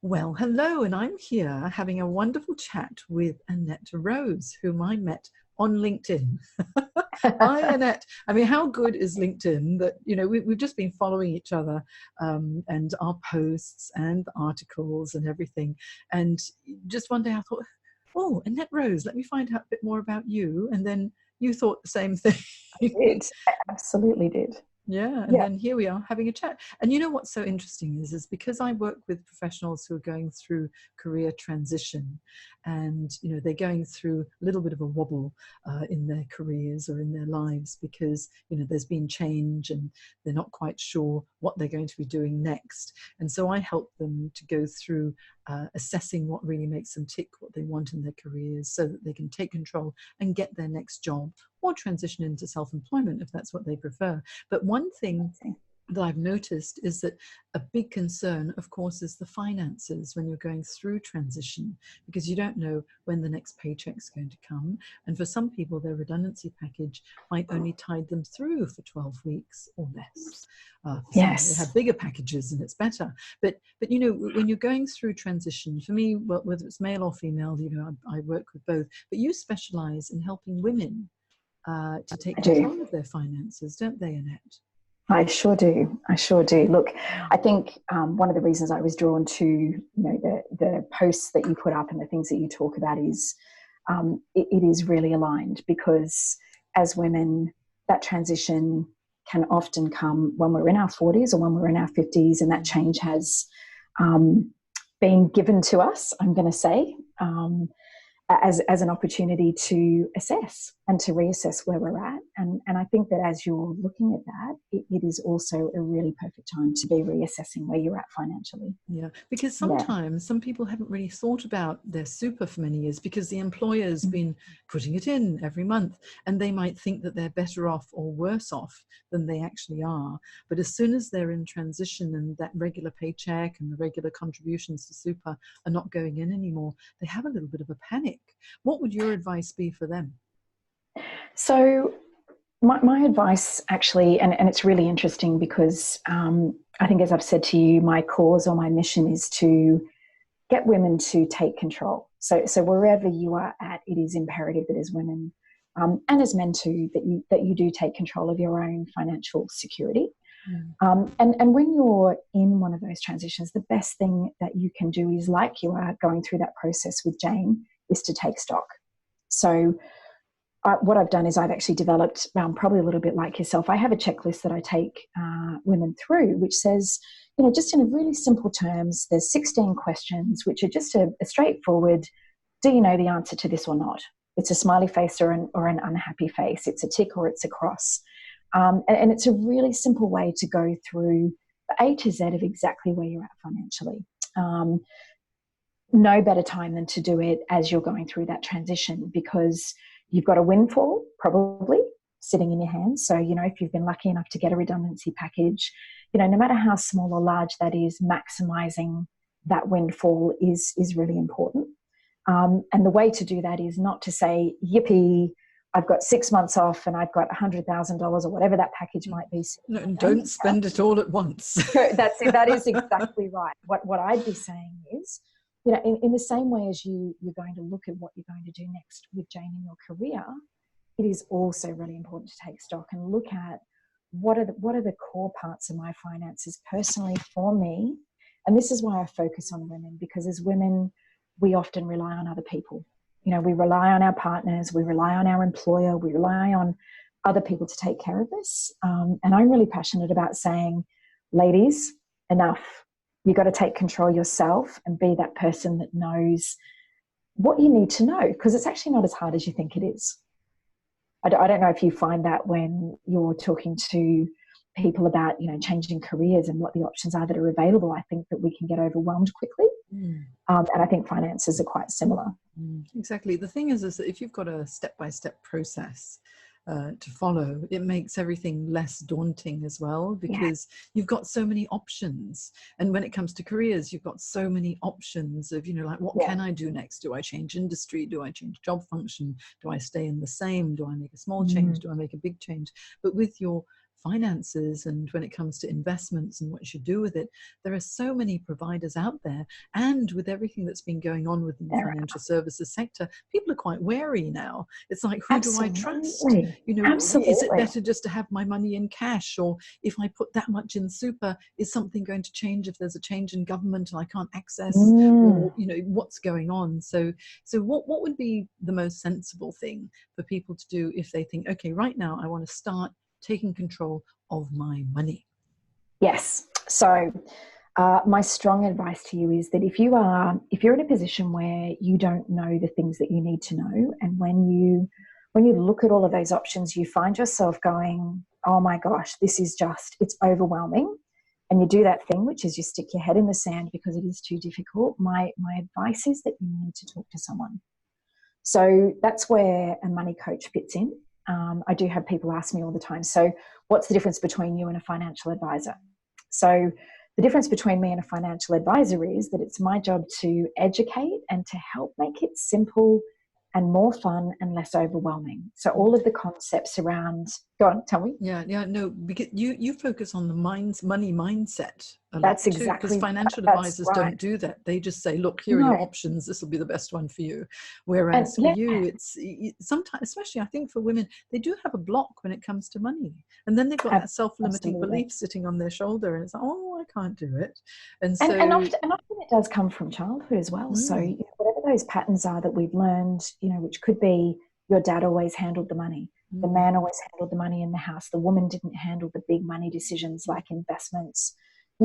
Well, hello, and I'm here having a wonderful chat with Annette Rose, whom I met on LinkedIn. Hi, Annette. I mean, how good is LinkedIn that, we've just been following each other and our posts and articles and everything. And just one day I thought, oh, Annette Rose, let me find out a bit more about you. And then you thought the same thing. Did. I absolutely did. Yeah, and Yeah. then here we are having a chat. And you know what's so interesting is because I work with professionals who are going through career transition, and they're going through a little bit of a wobble in their careers or in their lives because there's been change and they're not quite sure what they're going to be doing next. And so I help them to go through assessing what really makes them tick, what they want in their careers, so that they can take control and get their next job or transition into self-employment if that's what they prefer. But one thing that I've noticed is that a big concern, of course, is the finances when you're going through transition, because you don't know when the next paycheck's going to come. And for some people, their redundancy package might only tide them through for 12 weeks or less. For some, they Yes. have bigger packages and it's better. But when you're going through transition, for me, well, whether it's male or female, I work with both. But you specialize in helping women to take I control do. of their finances, don't they, Annette? I sure do. I sure do. Look, I think one of the reasons I was drawn to the posts that you put up and the things that you talk about is it is really aligned, because as women, that transition can often come when we're in our 40s or when we're in our 50s, and that change has been given to us, I'm going to say, as an opportunity to assess and to reassess where we're at. And I think that as you're looking at that, it is also a really perfect time to be reassessing where you're at financially. Yeah, because Yeah. sometimes some people haven't really thought about their super for many years because the employer's been putting it in every month, and they might think that they're better off or worse off than they actually are. But as soon as they're in transition and that regular paycheck and the regular contributions to super are not going in anymore, they have a little bit of a panic. What would your advice be for them? So my advice actually, and it's really interesting because I think, as I've said to you, my cause or my mission is to get women to take control. So wherever you are at, it is imperative that as women and as men too, that you do take control of your own financial security. Mm. And when you're in one of those transitions, the best thing that you can do is, like you are going through that process with Jane, is to take stock. So what I've done is I've actually developed, probably a little bit like yourself, I have a checklist that I take women through, which says, just in really simple terms, there's 16 questions, which are just a straightforward, do you know the answer to this or not? It's a smiley face or an unhappy face. It's a tick or it's a cross. And it's a really simple way to go through the A to Z of exactly where you're at financially. No better time than to do it as you're going through that transition, because you've got a windfall probably sitting in your hands. So, if you've been lucky enough to get a redundancy package, no matter how small or large that is, maximizing that windfall is really important. And the way to do that is not to say, yippee, I've got 6 months off and I've got $100,000 or whatever that package might be. No, don't spend it all at once. That's it. That is exactly right. What I'd be saying is, in the same way as you're going to look at what you're going to do next with Jane in your career, it is also really important to take stock and look at what are the core parts of my finances personally for me. And this is why I focus on women, because as women, we often rely on other people. We rely on our partners, we rely on our employer, we rely on other people to take care of us. And I'm really passionate about saying, ladies, enough. You've got to take control yourself and be that person that knows what you need to know, because it's actually not as hard as you think it is. I don't know if you find that when you're talking to people about, changing careers and what the options are that are available. I think that we can get overwhelmed quickly. And I think finances are quite similar. Exactly. The thing is that if you've got a step-by-step process to follow, it makes everything less daunting as well, because you've got so many options. And when it comes to careers, you've got so many options of, like, what can I do next? Do I change industry? Do I change job function? Do I stay in the same? Do I make a small change? Do I make a big change? But with your finances and when it comes to investments and what you should do with it, there are so many providers out there. And with everything that's been going on within the financial services sector, people are quite wary now. It's like, who do I trust? You know, is it better just to have my money in cash? Or if I put that much in super, is something going to change if there's a change in government and I can't access, or, you know, what's going on? So what would be the most sensible thing for people to do if they think, okay, right now I want to start taking control of my money? Yes. So my strong advice to you is that if you're in a position where you don't know the things that you need to know, and when you look at all of those options, you find yourself going, oh my gosh, it's overwhelming. And you do that thing, which is you stick your head in the sand because it is too difficult. My advice is that you need to talk to someone. So that's where a money coach fits in. I do have people ask me all the time, so what's the difference between you and a financial advisor? So the difference between me and a financial advisor is that it's my job to educate and to help make it simple and more fun and less overwhelming. So all of the concepts around, go on, tell me. Yeah, no, because you focus on the money mindset a lot. That's too, exactly, because financial advisors right. don't do that. They just say, look, here are your options. This will be the best one for you. Whereas for you, it's sometimes, especially I think for women, they do have a block when it comes to money. And then they've got that self-limiting belief sitting on their shoulder, and it's like, oh, I can't do it. And so, and often it does come from childhood as well. So whatever those patterns are that we've learned, you know, which could be your dad always handled the money, the man always handled the money in the house, the woman didn't handle the big money decisions like investments.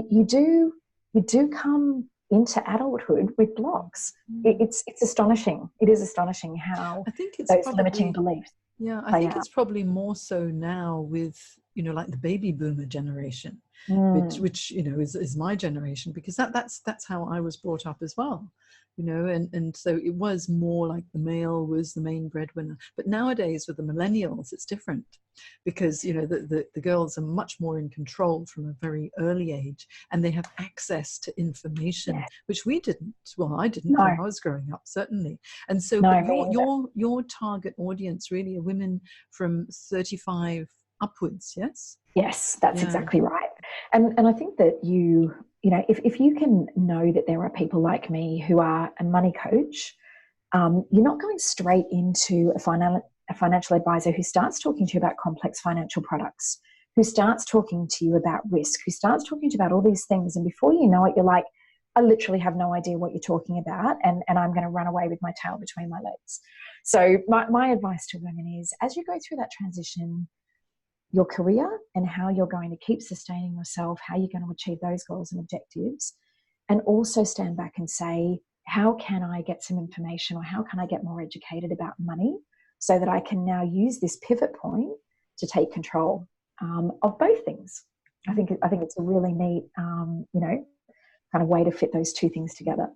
You do come into adulthood with blocks. It's astonishing. It is astonishing how I think it's those limiting beliefs. Yeah, I think it's probably more so now with, you know, like the baby boomer generation, which you know is my generation, because that's how I was brought up as well, you know, and so it was more like the male was the main breadwinner. But nowadays with the millennials, it's different, because you know the girls are much more in control from a very early age, and they have access to information, which we didn't. Well, I didn't when I was growing up, certainly. And so your target audience really are women from 35 upwards. Yes, that's exactly right. And I think that you know, if you can know that there are people like me who are a money coach, you're not going straight into a financial advisor who starts talking to you about complex financial products, who starts talking to you about risk, who starts talking to you about all these things. And before you know it, you're like, I literally have no idea what you're talking about, and I'm going to run away with my tail between my legs. So my advice to women is, as you go through that transition, your career and how you're going to keep sustaining yourself, how you're going to achieve those goals and objectives, and also stand back and say, how can I get some information, or how can I get more educated about money so that I can now use this pivot point to take control of both things. I think it's a really neat, you know, kind of way to fit those two things together.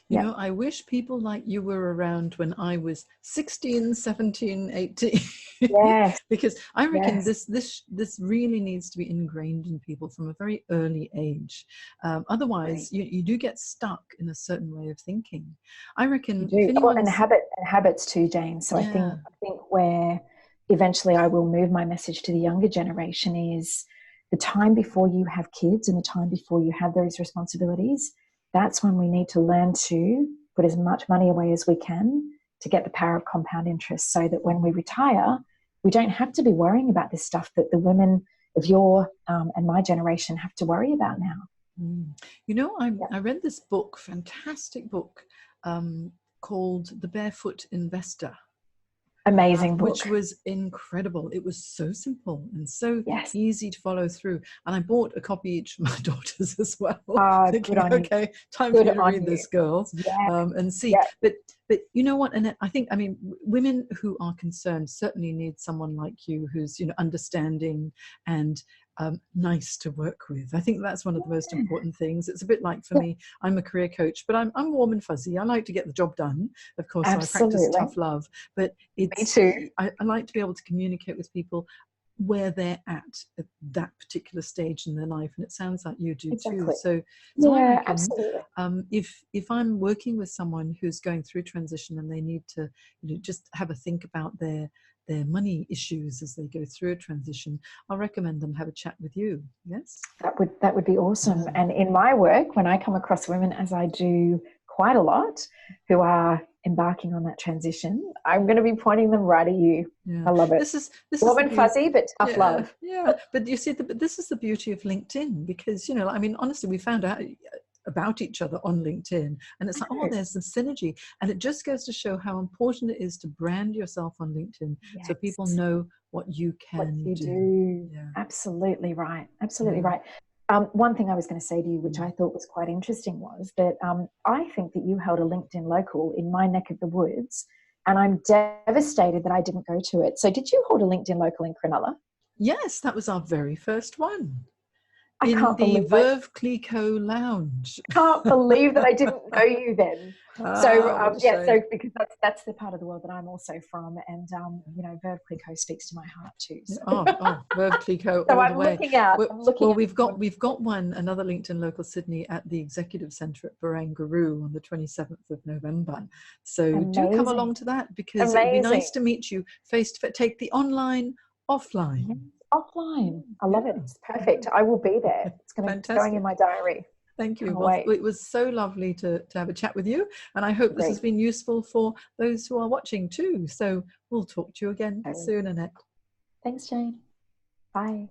You know, I wish people like you were around when I was 16, 17, 18. Yes. Because I reckon this really needs to be ingrained in people from a very early age. Otherwise, you do get stuck in a certain way of thinking. I reckon. And habits too, Jane. So I think where eventually I will move my message to the younger generation is the time before you have kids and the time before you have those responsibilities. That's when we need to learn to put as much money away as we can to get the power of compound interest, so that when we retire, we don't have to be worrying about this stuff that the women of your and my generation have to worry about now. You know, I read this book, fantastic book, called The Barefoot Investor. Amazing book. Which was incredible. It was so simple and so easy to follow through. And I bought a copy each for my daughters as well. Thinking, okay, time for you to read this, girls, and see. But you know what? And I think, I mean, women who are concerned certainly need someone like you, who's, you know, understanding and nice to work with. I think that's one of the most important things. It's a bit like, for me, I'm a career coach, but I'm warm and fuzzy. I like to get the job done, of course. So I practice tough love, but it's, me too. I like to be able to communicate with people where they're at that particular stage in their life, and it sounds like you do too. So I reckon, if I'm working with someone who's going through transition and they need to, you know, just have a think about their their money issues as they go through a transition, I'll recommend them have a chat with you. Yes? That would be awesome. Yeah. And in my work, when I come across women, as I do quite a lot, who are embarking on that transition, I'm going to be pointing them right at you. Yeah. I love it. This is warm and fuzzy, but tough love. Yeah, but you see, this is the beauty of LinkedIn, because, you know, I mean, honestly, we found out about each other on LinkedIn, and it's like, oh, there's some synergy, and it just goes to show how important it is to brand yourself on LinkedIn, so people know what you can do. Yeah. Absolutely right. Absolutely right. One thing I was going to say to you, which I thought was quite interesting, was that I think that you held a LinkedIn local in my neck of the woods, and I'm devastated that I didn't go to it. So did you hold a LinkedIn local in Cronulla? Yes, that was our very first one. I in can't the believe Veuve Clicquot lounge. Can't believe that I didn't know you then. So so because that's the part of the world that I'm also from, and you know, Veuve Clicquot speaks to my heart too. So. Veuve Clicquot So all I'm the way. looking out. We've got another LinkedIn Local Sydney at the Executive Centre at Barangaroo on the 27th of November. So do come along to that, because it would be nice to meet you face to face. Take the online, offline. Yes, offline. I love it. It's perfect. I will be there. It's going in my diary. Thank you. Well, it was so lovely to have a chat with you, and I hope this has been useful for those who are watching too. So we'll talk to you again soon, Annette. Thanks, Jane. Bye.